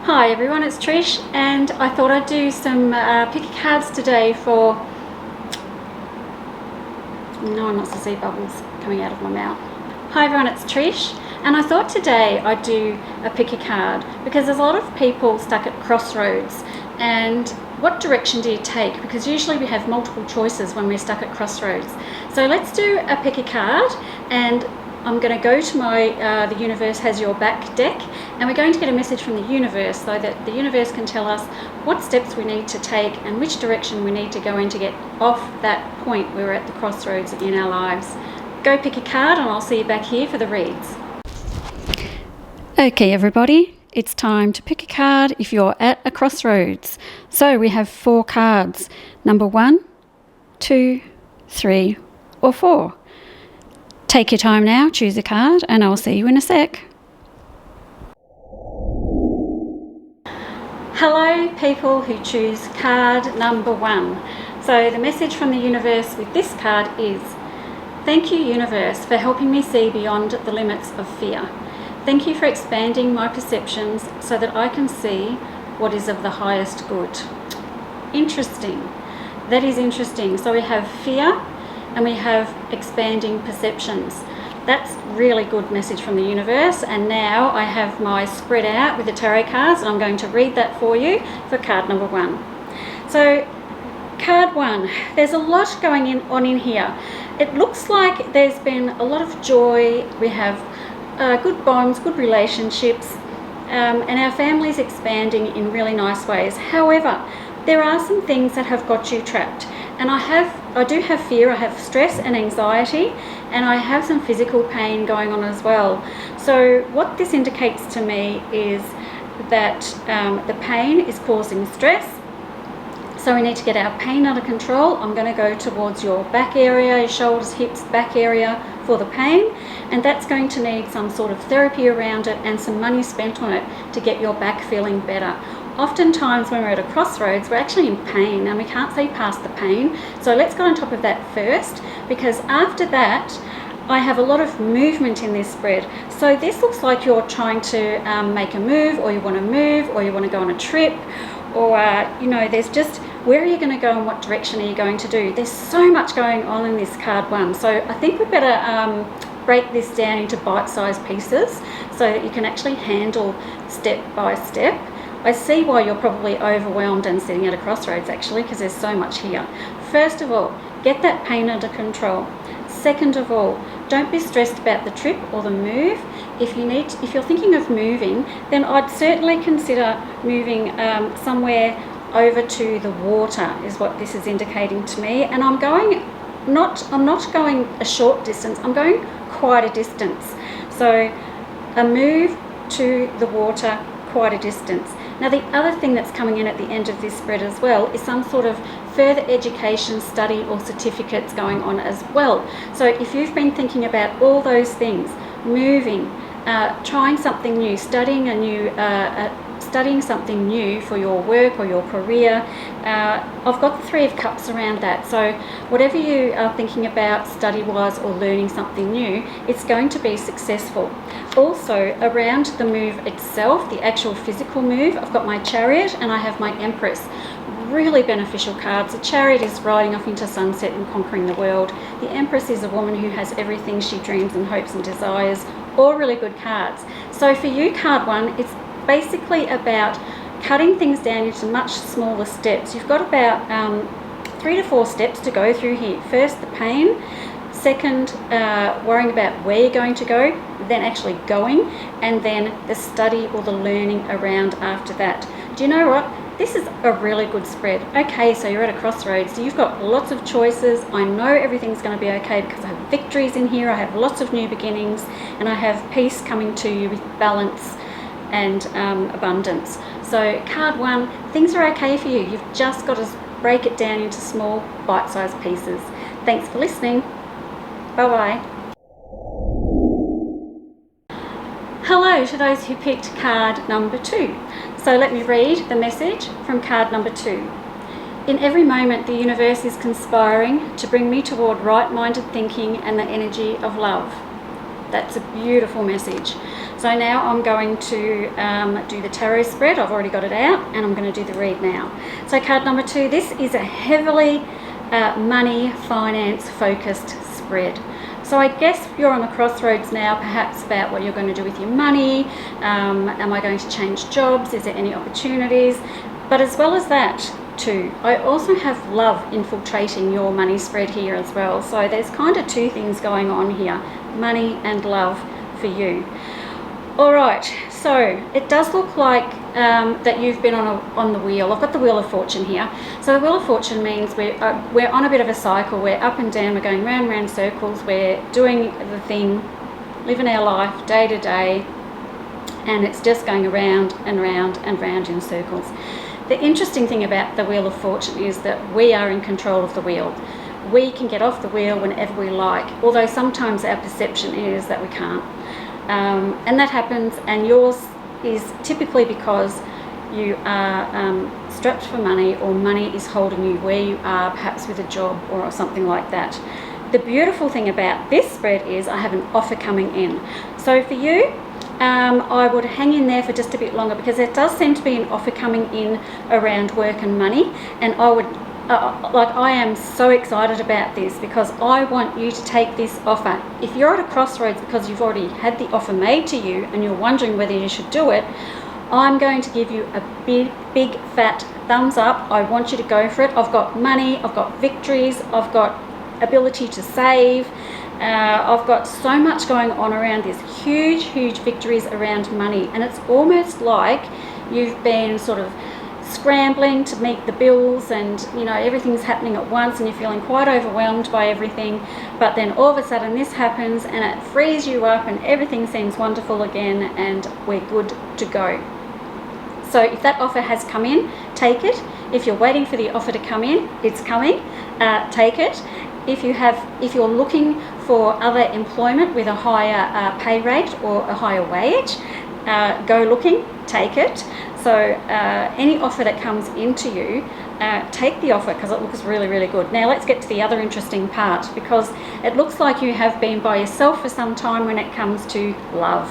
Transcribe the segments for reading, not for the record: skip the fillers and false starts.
Hi everyone, it's Trish, and I thought I'd do some picky cards today for... No, I'm not supposed to see bubbles coming out of my mouth. Hi everyone, it's Trish, and I thought today I'd do a picky card because there's a lot of people stuck at crossroads. And what direction do you take? Because usually we have multiple choices when we're stuck at crossroads. So let's do a picky card, and I'm going to go to my The Universe Has Your Back deck, and we're going to get a message from the universe so that the universe can tell us what steps we need to take and which direction we need to go in to get off that point where we're at the crossroads in our lives. Go pick a card, and I'll see you back here for the reads. Okay everybody, it's time to pick a card if you're at a crossroads. So we have 4 cards, number 1, 2, 3 or 4. Take your time now, choose a card, and I'll see you in a sec. Hello people who choose card number 1. So the message from the universe with this card is, thank you universe for helping me see beyond the limits of fear. Thank you for expanding my perceptions so that I can see what is of the highest good. Interesting. That is interesting. So we have fear and we have expanding perceptions. That's really good message from the universe. And now I have my spread out with the tarot cards, and I'm going to read that for you for card number 1. So card 1, there's a lot going on in here. It looks like there's been a lot of joy. We have good bonds, good relationships, and our family's expanding in really nice ways. However, there are some things that have got you trapped. And I do have fear, I have stress and anxiety, and I have some physical pain going on as well. So what this indicates to me is that the pain is causing stress. So we need to get our pain under control. I'm going to go towards your back area, your shoulders, hips, back area for the pain. And that's going to need some sort of therapy around it and some money spent on it to get your back feeling better. Oftentimes when we're at a crossroads, we're actually in pain and we can't see past the pain. So let's go on top of that first, because after that, I have a lot of movement in this spread. So this looks like you're trying to make a move, or you want to move, or you want to go on a trip, or there's just, where are you going to go and what direction are you going to do? There's so much going on in this card 1. So I think we better break this down into bite-sized pieces so that you can actually handle step by step. I see why you're probably overwhelmed and sitting at a crossroads actually, because there's so much here. First of all, get that pain under control. Second of all, don't be stressed about the trip or the move. If you're thinking of moving, then I'd certainly consider moving somewhere over to the water, is what this is indicating to me. And I'm not going a short distance, I'm going quite a distance. So a move to the water, quite a distance. Now the other thing that's coming in at the end of this spread as well is some sort of further education, study or certificates going on as well. So if you've been thinking about all those things, moving, trying something new, studying something new for your work or your career, I've got the 3 of Cups around that. So whatever you are thinking about study-wise or learning something new, it's going to be successful. Also, around the move itself, the actual physical move, I've got my Chariot and I have my Empress. Really beneficial cards. The Chariot is riding off into sunset and conquering the world. The Empress is a woman who has everything she dreams and hopes and desires. All really good cards. So for you, card 1, it's basically about cutting things down into much smaller steps. You've got about 3 to 4 steps to go through here. First, the pain. Second, worrying about where you're going to go, then actually going, and then the study or the learning around after that. Do you know what? This is a really good spread. Okay, so you're at a crossroads. So you've got lots of choices. I know everything's going to be okay because I have victories in here. I have lots of new beginnings, and I have peace coming to you with balance and abundance. So card 1, things are okay for you. You've just got to break it down into small bite-sized pieces. Thanks for listening. Bye-bye. Hello to those who picked card number 2. So let me read the message from card number 2. In every moment, the universe is conspiring to bring me toward right-minded thinking and the energy of love. That's a beautiful message. So now I'm going to do the tarot spread. I've already got it out, and I'm going to do the read now. So card number 2, this is a heavily money, finance focused spread. So I guess you're on the crossroads now, perhaps about what you're going to do with your money. Am I going to change jobs? Is there any opportunities? But as well as that too, I also have love infiltrating your money spread here as well. So there's kind of two things going on here, money and love for you. All right, so it does look like that you've been on the wheel. I've got the Wheel of Fortune here. So the Wheel of Fortune means we're on a bit of a cycle. We're up and down, we're going round and round circles, we're doing the thing, living our life day to day, and it's just going around and round and round in circles. The interesting thing about the Wheel of Fortune is that we are in control of the wheel. We can get off the wheel whenever we like, although sometimes our perception is that we can't. And that happens, and yours is typically because you are strapped for money, or money is holding you where you are, perhaps with a job or something like that. The beautiful thing about this spread is I have an offer coming in. So for you, I would hang in there for just a bit longer, because there does seem to be an offer coming in around work and money, and I would I am so excited about this, because I want you to take this offer. If you're at a crossroads because you've already had the offer made to you and you're wondering whether you should do it, I'm going to give you a big fat thumbs up. I want you to go for it. I've got money, I've got victories, I've got ability to save, I've got so much going on around this, huge victories around money, and it's almost like you've been sort of scrambling to meet the bills, and everything's happening at once, and you're feeling quite overwhelmed by everything. But then all of a sudden this happens, and it frees you up, and everything seems wonderful again, and we're good to go. So if that offer has come in, take it. If you're waiting for the offer to come in, it's coming. Take it. If you're looking for other employment with a higher pay rate or a higher wage, go looking. Take it. So any offer that comes into you, take the offer, because it looks really good. Now let's get to the other interesting part, because it looks like you have been by yourself for some time when it comes to love.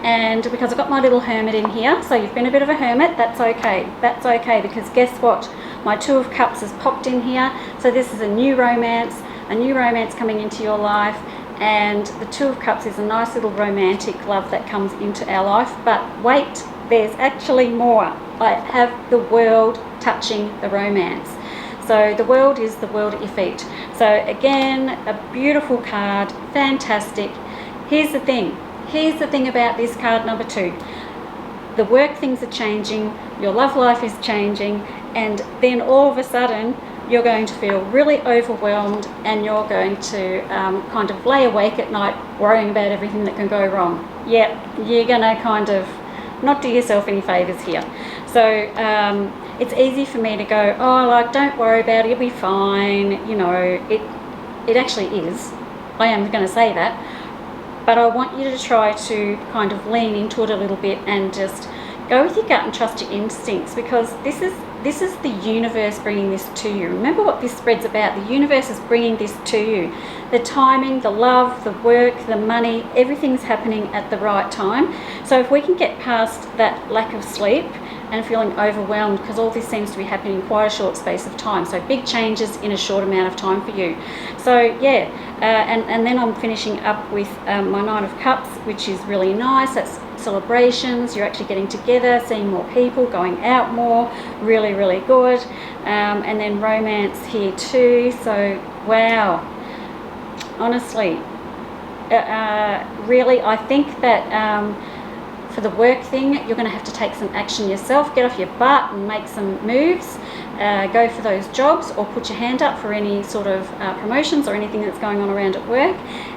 And because I've got my little hermit in here, so you've been a bit of a hermit, that's okay. That's okay, because guess what? My Two of Cups has popped in here. So this is a new romance coming into your life. And the Two of Cups is a nice little romantic love that comes into our life. But wait, there's actually more. I have the World touching the romance. So the World is the world at your feet. So again, a beautiful card, fantastic. Here's the thing about this card number 2. The work things are changing, your love life is changing, and then all of a sudden you're going to feel really overwhelmed, and you're going to kind of lay awake at night worrying about everything that can go wrong. Yep, you're going to kind of not do yourself any favours here. So it's easy for me to go, oh, don't worry about it, you'll be fine. It actually is. I am going to say that. But I want you to try to kind of lean into it a little bit and just go with your gut and trust your instincts, because this is the universe bringing this to you. Remember what this spread's about. The universe is bringing this to you. The timing, the love, the work, the money, everything's happening at the right time. So if we can get past that lack of sleep and feeling overwhelmed, because all this seems to be happening in quite a short space of time, so big changes in a short amount of time for you. So yeah, and then I'm finishing up with my Nine of Cups, which is really nice. That's celebrations, you're actually getting together, seeing more people, going out more, really good. And then romance here too. So wow, honestly, really, I think that for the work thing, you're going to have to take some action yourself, get off your butt and make some moves, go for those jobs, or put your hand up for any sort of promotions or anything that's going on around at work.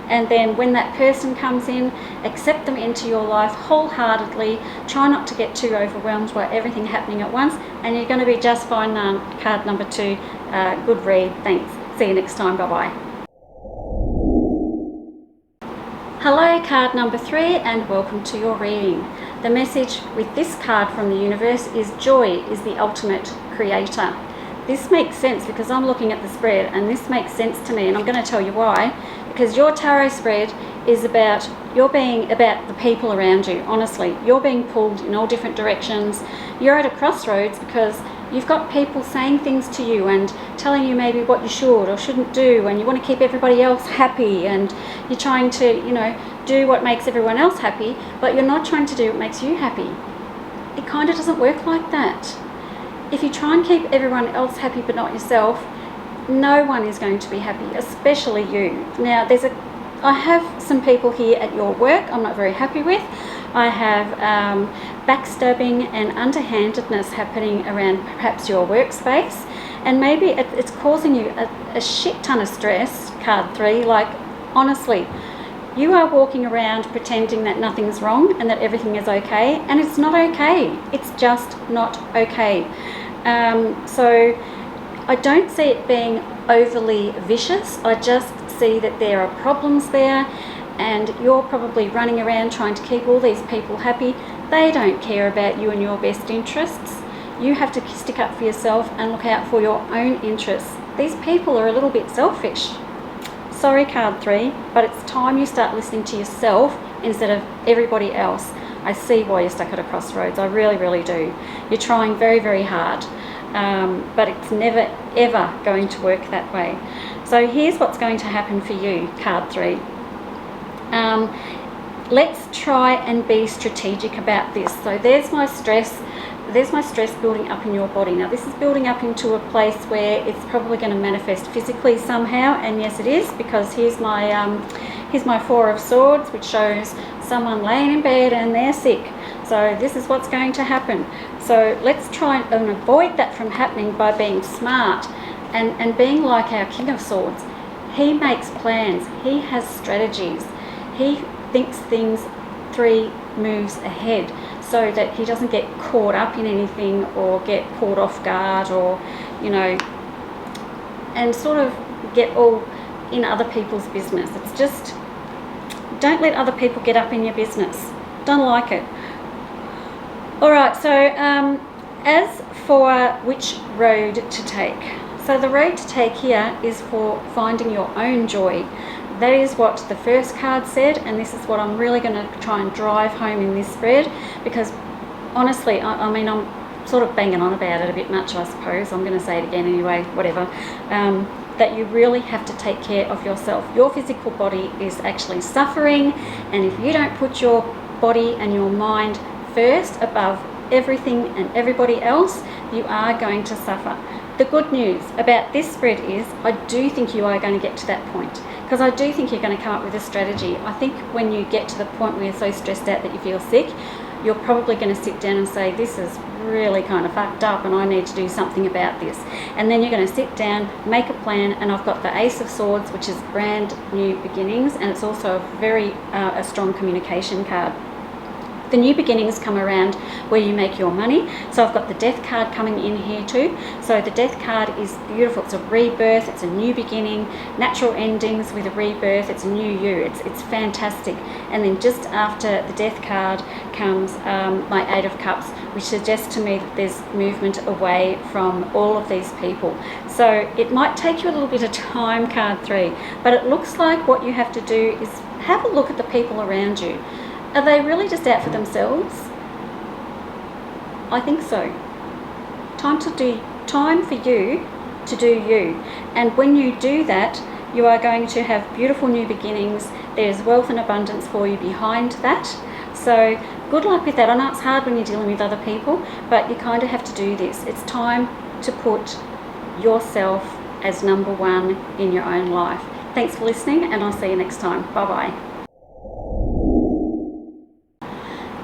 And then when that person comes in, accept them into your life wholeheartedly. Try not to get too overwhelmed by everything happening at once, and you're going to be just fine. Card number 2, good read. Thanks. See you next time. Bye-bye. Hello, card number 3, and welcome to your reading. The message with this card from the universe is joy is the ultimate creator. This makes sense because I'm looking at the spread and this makes sense to me, and I'm going to tell you why. Because your tarot spread is about, you're being about the people around you, honestly. You're being pulled in all different directions. You're at a crossroads because you've got people saying things to you and telling you maybe what you should or shouldn't do, and you want to keep everybody else happy, and you're trying to, you know, do what makes everyone else happy, but you're not trying to do what makes you happy. It kind of doesn't work like that. If you try and keep everyone else happy but not yourself, no one is going to be happy, especially you. Now, I have some people here at your work I'm not very happy with. I have backstabbing and underhandedness happening around perhaps your workspace, and maybe it's causing you a shit ton of stress, card 3. Like, honestly, you are walking around pretending that nothing's wrong and that everything is okay, and it's not okay. It's just not okay. So I don't see it being overly vicious. I just see that there are problems there, and you're probably running around trying to keep all these people happy. They don't care about you and your best interests. You have to stick up for yourself and look out for your own interests. These people are a little bit selfish. Sorry, card 3, but it's time you start listening to yourself instead of everybody else. I see why you're stuck at a crossroads. I really, really do. You're trying very, very hard, but it's never, ever going to work that way. So here's what's going to happen for you, card 3. Let's try and be strategic about this. So there's my stress building up in your body. Now, this is building up into a place where it's probably going to manifest physically somehow, and yes, it is, because here's my 4 of Swords, which shows someone laying in bed and they're sick. So this is what's going to happen. So let's try and avoid that from happening by being smart and being like our King of Swords. He makes plans. He has strategies. He thinks things 3 moves ahead, so that he doesn't get caught up in anything or get caught off guard, or, you know, and sort of get all in other people's business. It's just, don't let other people get up in your business. Don't like it. All right, so as for which road to take, so the road to take here is for finding your own joy. That is what the first card said, and this is what I'm really going to try and drive home in this spread, because honestly, I mean, I'm sort of banging on about it a bit much, I suppose. I'm going to say it again anyway, whatever. That you really have to take care of yourself. Your physical body is actually suffering, and if you don't put your body and your mind first above everything and everybody else, you are going to suffer. The good news about this spread is I do think you are going to get to that point, because I do think you're going to come up with a strategy. I think when you get to the point where you're so stressed out that you feel sick, you're probably going to sit down and say, this is really kind of fucked up and I need to do something about this. And then you're going to sit down, make a plan, and I've got the Ace of Swords, which is brand new beginnings, and it's also a very a strong communication card. The new beginnings come around where you make your money. So I've got the Death card coming in here too. So the Death card is beautiful. It's a rebirth. It's a new beginning. Natural endings with a rebirth. It's a new you. It's fantastic. And then just after the Death card comes my 8 of Cups, which suggests to me that there's movement away from all of these people. So it might take you a little bit of time, card 3, but it looks like what you have to do is have a look at the people around you. Are they really just out for themselves? I think so. Time for you to do you. And when you do that, you are going to have beautiful new beginnings. There's wealth and abundance for you behind that. So good luck with that. I know it's hard when you're dealing with other people, but you kind of have to do this. It's time to put yourself as number 1 in your own life. Thanks for listening, and I'll see you next time. Bye-bye.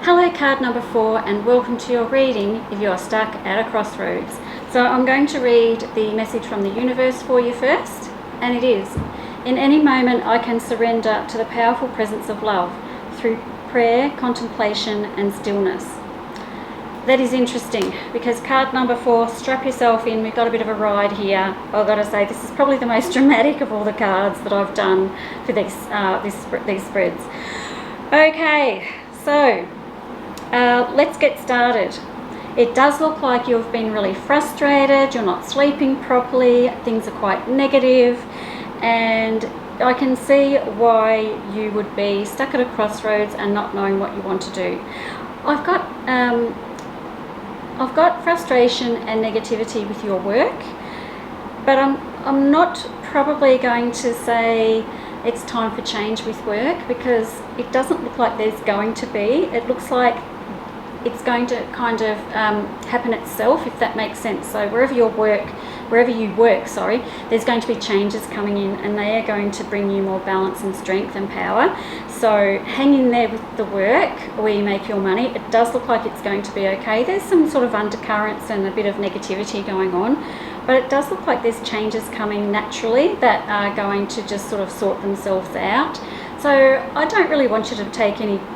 Hello, card number 4, and welcome to your reading if you are stuck at a crossroads. So I'm going to read the message from the universe for you first, and it is, in any moment I can surrender to the powerful presence of love through prayer, contemplation and stillness. That is interesting, because card number 4, strap yourself in, we've got a bit of a ride here. I've got to say, this is probably the most dramatic of all the cards that I've done for these spreads. Okay, so let's get started. It does look like you've been really frustrated, you're not sleeping properly, things are quite negative, and I can see why you would be stuck at a crossroads and not knowing what you want to do. I've got frustration and negativity with your work, but I'm not probably going to say it's time for change with work, because it doesn't look like there's going to be. It looks like it's going to kind of happen itself, if that makes sense. So wherever you work, there's going to be changes coming in, and they are going to bring you more balance and strength and power. So hang in there with the work where you make your money. It does look like it's going to be okay. There's some sort of undercurrents and a bit of negativity going on, but it does look like there's changes coming naturally that are going to just sort of sort themselves out. So I don't really want you to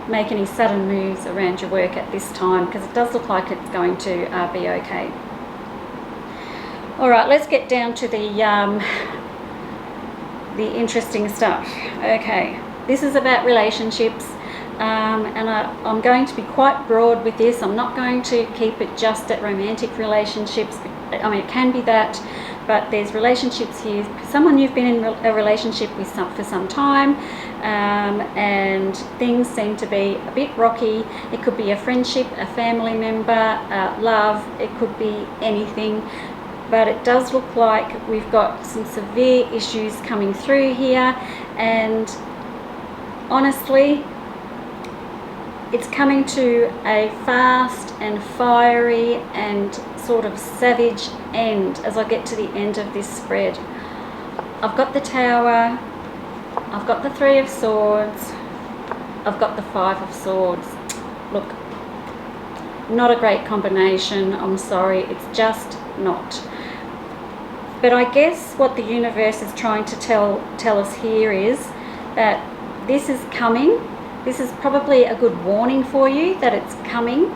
make any sudden moves around your work at this time, because it does look like it's going to be okay. All right, let's get down to the interesting stuff. Okay, this is about relationships, and I'm going to be quite broad with this. I'm not going to keep it just at romantic relationships. I mean, it can be that, but there's relationships here. Someone you've been in a relationship with for some time, and things seem to be a bit rocky. It could be a friendship, a family member, love. It could be anything. But it does look like we've got some severe issues coming through here, and honestly, it's coming to a fast and fiery and sort of savage end as I get to the end of this spread. I've got the Tower, I've got the Three of Swords, I've got the Five of Swords. Look, not a great combination, I'm sorry, it's just not. But I guess what the universe is trying to tell us here is that this is coming. This is probably a good warning for you that it's coming.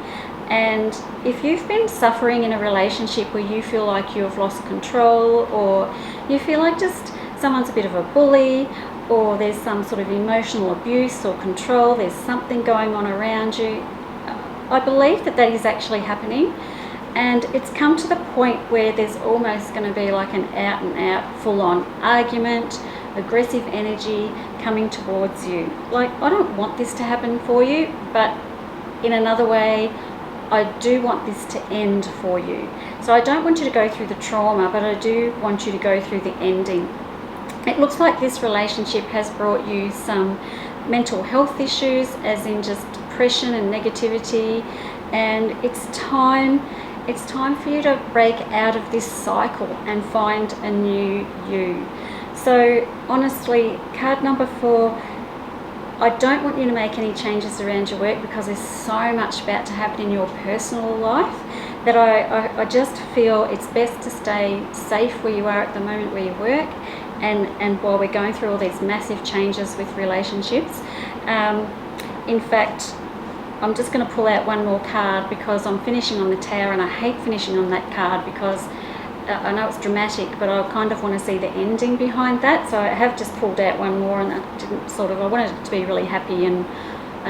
And if you've been suffering in a relationship where you feel like you've lost control, or you feel like just someone's a bit of a bully, or there's some sort of emotional abuse or control, there's something going on around you, I believe that is actually happening. And it's come to the point where there's almost going to be like an out and out full-on argument, aggressive energy coming towards you. Like, I don't want this to happen for you, but in another way, I do want this to end for you. So I don't want you to go through the trauma, but I do want you to go through the ending. It looks like this relationship has brought you some mental health issues, as in just depression and negativity, and it's time for you to break out of this cycle and find a new you. So honestly, card number 4, I don't want you to make any changes around your work, because there's so much about to happen in your personal life that I just feel it's best to stay safe where you are at the moment where you work, and while we're going through all these massive changes with relationships. In fact, I'm just going to pull out one more card, because I'm finishing on the Tower, and I hate finishing on that card because I know it's dramatic, but I kind of want to see the ending behind that. So I have just pulled out one more, and that didn't I wanted it to be really happy and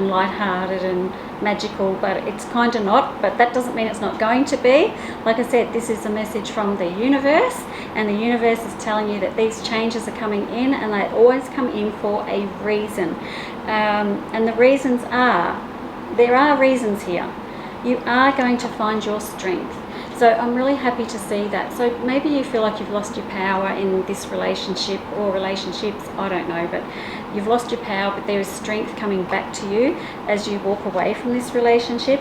lighthearted and magical, but it's kind of not. But that doesn't mean it's not going to be. Like I said, this is a message from the universe, and the universe is telling you that these changes are coming in, and they always come in for a reason. And the reasons there are reasons here. You are going to find your strength. So I'm really happy to see that. So maybe you feel like you've lost your power in this relationship or relationships, I don't know, but you've lost your power, but there is strength coming back to you as you walk away from this relationship.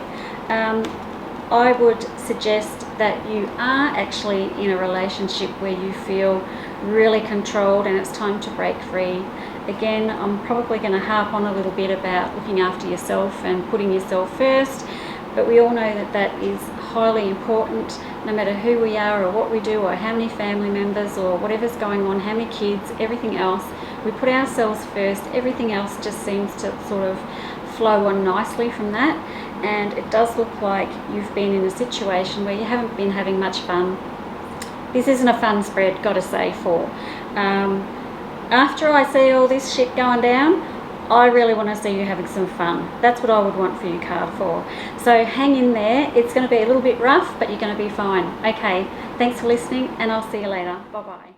I would suggest that you are actually in a relationship where you feel really controlled, and it's time to break free. Again, I'm probably going to harp on a little bit about looking after yourself and putting yourself first, but we all know that is highly important, no matter who we are or what we do or how many family members or whatever's going on, how many kids, everything else. We put ourselves first, everything else just seems to sort of flow on nicely from that. And it does look like you've been in a situation where you haven't been having much fun. This isn't a fun spread, gotta say, after I see all this shit going down, I really want to see you having some fun. That's what I would want for you, card 4. So hang in there. It's going to be a little bit rough, but you're going to be fine. Okay, thanks for listening, and I'll see you later. Bye-bye.